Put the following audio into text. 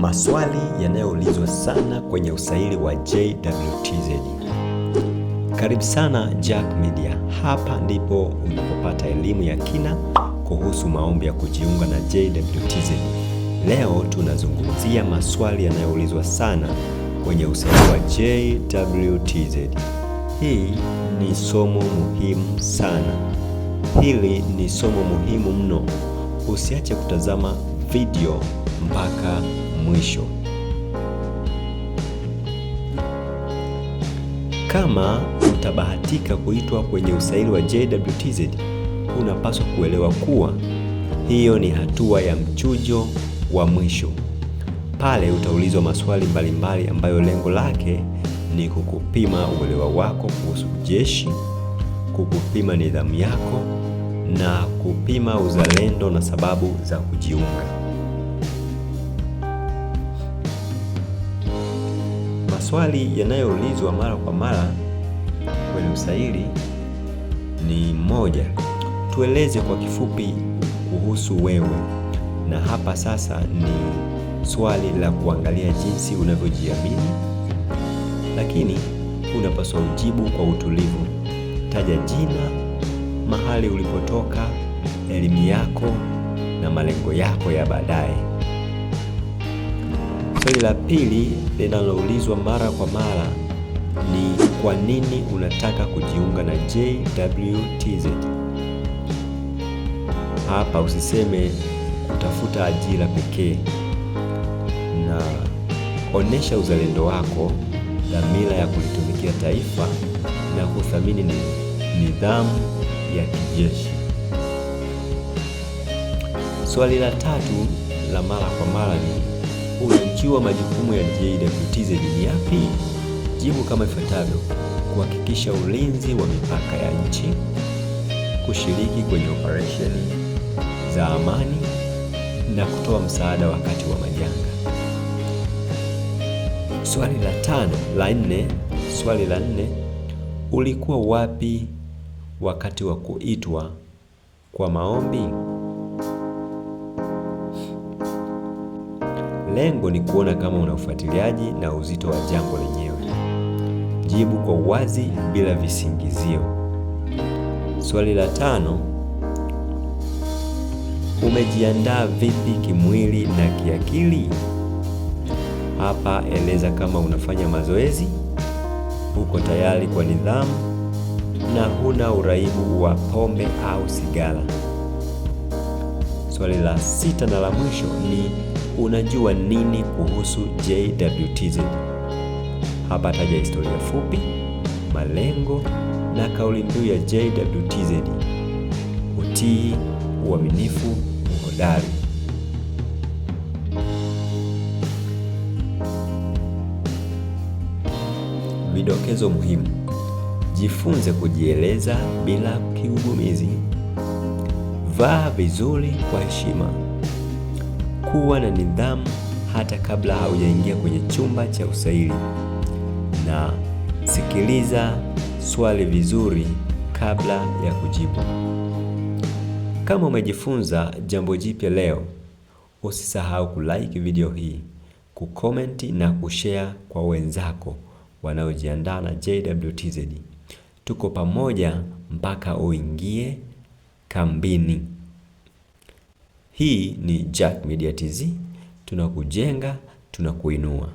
Maswali yanayoulizwa sana kwenye usaili wa JWTZ. Karibu sana Jack Media. Hapa ndipo unapopata elimu ya kina kuhusu maombi ya kujiunga na JWTZ. Leo tunazungumzia maswali yanayoulizwa sana kwenye usaili wa JWTZ. Hii ni somo muhimu sana. Hili ni somo muhimu mno. Usiache kutazama video mpaka mwisho. Kama utabahatika kuitwa kwenye usaili wa JWTZ, unapaswa kuelewa kuwa hiyo ni hatua ya mchujo wa mwisho. Pale utaulizwa maswali mbalimbali ambayo lengo lake ni kukupima uelewa wako kuhusu jeshi, kukupima nidhamu yako na kupima uzalendo na sababu za kujiunga. Maswali yanayoulizwa mara kwa mara kwenye usaili ni: moja, tueleze kwa kifupi kuhusu wewe. Na hapa sasa ni swali la kuangalia jinsi unavyojiamini, lakini unapaswa ujibu kwa utulivu. Taja jina, mahali ulipotoka, elimu yako na malengo yako ya baadaye. Swali la pili linaloulizwa mara kwa mara ni kwa nini unataka kujiunga na JWTZ? Hapa usiseme kutafuta ajira pekee, na onesha uzalendo wako, dhamira ya kulitumikia taifa na kuthamini nidhamu ya kijeshi. Swali la tatu la mara kwa mara ni unajua majukumu ya JWTZ ni yapi? Jibu kama ifuatavyo: kuhakikisha ulinzi wa mipaka ya nchi, kushiriki kwenye operesheni za amani na kutoa msaada wakati wa majanga. Swali la nne, ulikuwa wapi wakati wa kuitwa kwa maombi? Lengo ni kuona kama una ufuatiliaji na uzito wa jambo lenyewe. Jibu kwa uwazi bila visingizio. Swali la tano, umejiandaa vipi kimwili na kiakili? Hapa eleza kama unafanya mazoezi, uko tayari kwa nidhamu na huna uraibu wa pombe au sigara. Swali la sita na la mwisho ni unajua nini kuhusu JWTZ? Hapa taja historia fupi, malengo na kauli mbiu ya JWTZ: utii, uaminifu, uhodari. Vidokezo muhimu: jifunze kujieleza bila kigugumizi, vaa vizuri kwa heshima, kuwa na nidhamu hata kabla haujaingia kwenye chumba cha usaili, na sikiliza swali vizuri kabla ya kujibu. Kama umejifunza jambo jipya leo, usisahau kulike video hii, kukomenti na kushare kwa wenzako wanaojiandaa na JWTZ. Tuko pamoja mpaka uingie kambini. Hii ni Jack Media TZ, tunakujenga, tunakuinua.